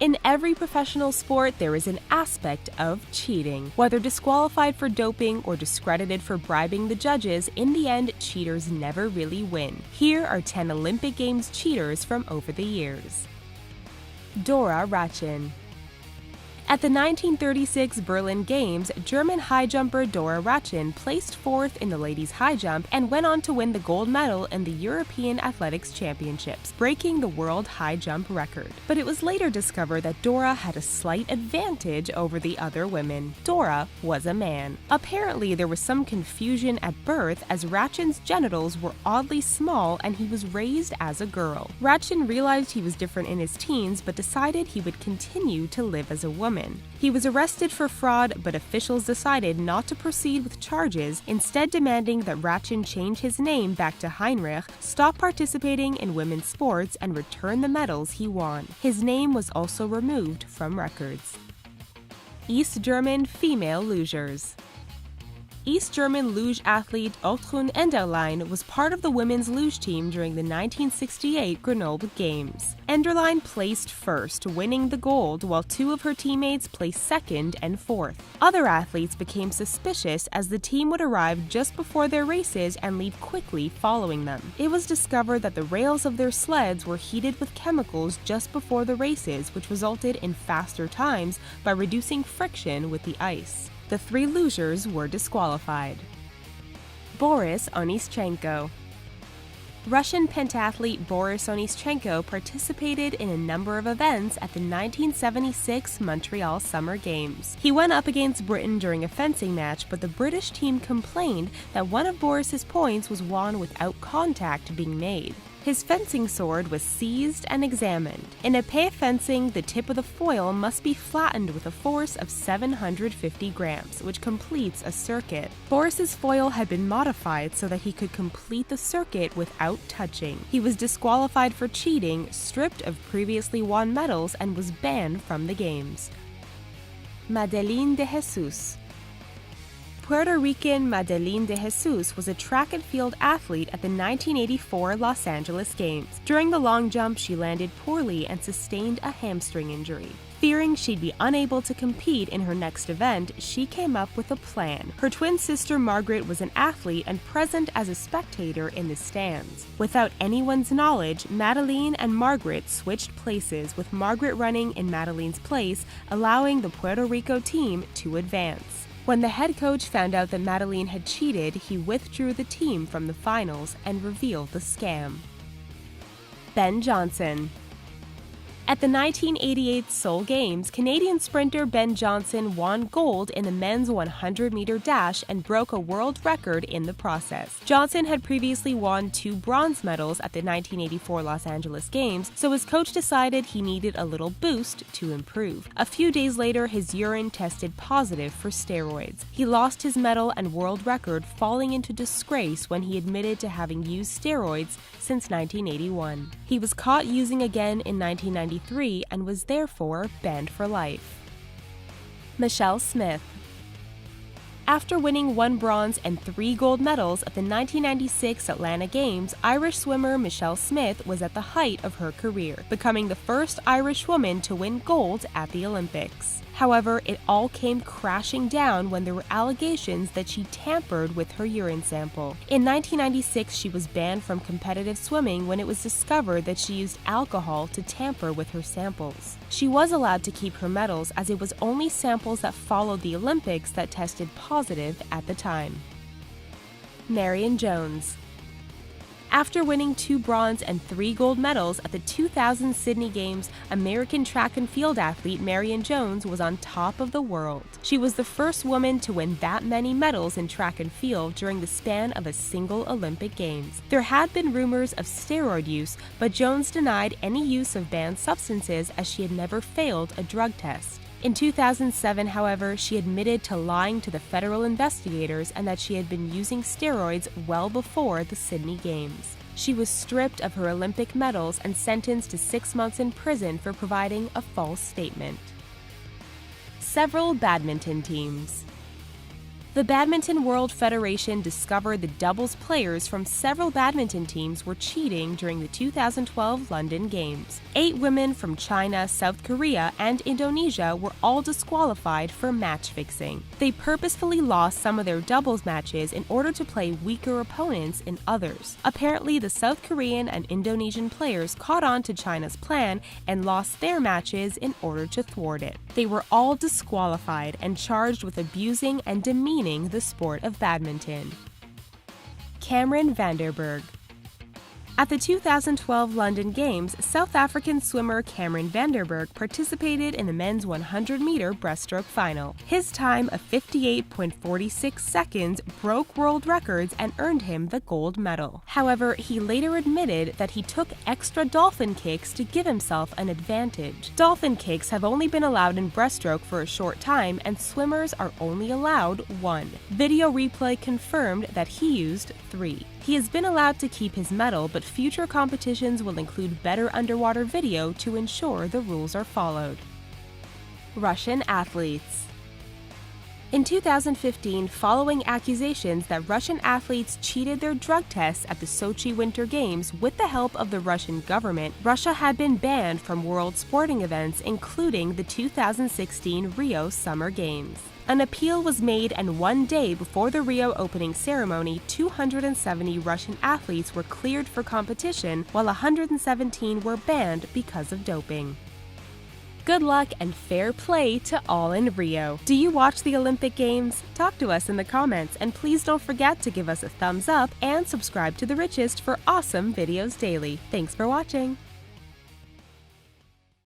In every professional sport, there is an aspect of cheating. Whether disqualified for doping or discredited for bribing the judges, in the end, cheaters never really win. Here are 10 Olympic Games cheaters from over the years. Dora Ratjen. At the 1936 Berlin Games, German high jumper Dora Ratjen placed fourth in the ladies' high jump and went on to win the gold medal in the European Athletics Championships, breaking the world high jump record. But it was later discovered that Dora had a slight advantage over the other women. Dora was a man. Apparently, there was some confusion at birth as Ratjen's genitals were oddly small and he was raised as a girl. Ratjen realized he was different in his teens but decided he would continue to live as a woman. He was arrested for fraud, but officials decided not to proceed with charges, instead demanding that Ratjen change his name back to Heinrich, stop participating in women's sports, and return the medals he won. His name was also removed from records. East German female lugers. East German luge athlete Otrun Enderlein was part of the women's luge team during the 1968 Grenoble Games. Enderlein placed first, winning the gold, while two of her teammates placed second and fourth. Other athletes became suspicious as the team would arrive just before their races and leave quickly following them. It was discovered that the rails of their sleds were heated with chemicals just before the races, which resulted in faster times by reducing friction with the ice. The three lugers were disqualified. Boris Onischenko. Russian pentathlete Boris Onischenko participated in a number of events at the 1976 Montreal Summer Games. He went up against Britain during a fencing match, but the British team complained that one of Boris's points was won without contact being made. His fencing sword was seized and examined. In épée fencing, the tip of the foil must be flattened with a force of 750 grams, which completes a circuit. Boris's foil had been modified so that he could complete the circuit without touching. He was disqualified for cheating, stripped of previously won medals, and was banned from the Games. Madeleine de Jesus. Puerto Rican Madeleine de Jesus was a track and field athlete at the 1984 Los Angeles Games. During the long jump, she landed poorly and sustained a hamstring injury. Fearing she'd be unable to compete in her next event, she came up with a plan. Her twin sister Margaret was an athlete and present as a spectator in the stands. Without anyone's knowledge, Madeleine and Margaret switched places, with Margaret running in Madeleine's place, allowing the Puerto Rico team to advance. When the head coach found out that Madeleine had cheated, he withdrew the team from the finals and revealed the scam. Ben Johnson. At the 1988 Seoul Games, Canadian sprinter Ben Johnson won gold in the men's 100-meter dash and broke a world record in the process. Johnson had previously won 2 bronze medals at the 1984 Los Angeles Games, so his coach decided he needed a little boost to improve. A few days later, his urine tested positive for steroids. He lost his medal and world record, falling into disgrace when he admitted to having used steroids since 1981. He was caught using again in 1993 and was therefore banned for life. Michelle Smith. After winning 1 bronze and 3 gold medals at the 1996 Atlanta Games, Irish swimmer Michelle Smith was at the height of her career, becoming the first Irish woman to win gold at the Olympics. However, it all came crashing down when there were allegations that she tampered with her urine sample. In 1996, she was banned from competitive swimming when it was discovered that she used alcohol to tamper with her samples. She was allowed to keep her medals, as it was only samples that followed the Olympics that tested positive at the time. Marion Jones. After winning 2 bronze and 3 gold medals at the 2000 Sydney Games, American track and field athlete Marion Jones was on top of the world. She was the first woman to win that many medals in track and field during the span of a single Olympic Games. There had been rumors of steroid use, but Jones denied any use of banned substances as she had never failed a drug test. In 2007, however, she admitted to lying to the federal investigators and that she had been using steroids well before the Sydney Games. She was stripped of her Olympic medals and sentenced to 6 months in prison for providing a false statement. Several badminton teams. The Badminton World Federation discovered the doubles players from several badminton teams were cheating during the 2012 London Games. 8 women from China, South Korea, and Indonesia were all disqualified for match fixing. They purposefully lost some of their doubles matches in order to play weaker opponents in others. Apparently, the South Korean and Indonesian players caught on to China's plan and lost their matches in order to thwart it. They were all disqualified and charged with abusing and demeaning the sport of badminton. Cameron van der Burgh. At the 2012 London Games, South African swimmer Cameron van der Burgh participated in the men's 100-meter breaststroke final. His time of 58.46 seconds broke world records and earned him the gold medal. However, he later admitted that he took extra dolphin kicks to give himself an advantage. Dolphin kicks have only been allowed in breaststroke for a short time, and swimmers are only allowed 1. Video replay confirmed that he used 3. He has been allowed to keep his medal, but future competitions will include better underwater video to ensure the rules are followed. Russian athletes. In 2015, following accusations that Russian athletes cheated their drug tests at the Sochi Winter Games with the help of the Russian government, Russia had been banned from world sporting events, including the 2016 Rio Summer Games. An appeal was made, and one day before the Rio opening ceremony, 270 Russian athletes were cleared for competition, while 117 were banned because of doping. Good luck and fair play to all in Rio. Do you watch the Olympic Games? Talk to us in the comments, and please don't forget to give us a thumbs up and subscribe to The Richest for awesome videos daily. Thanks for watching!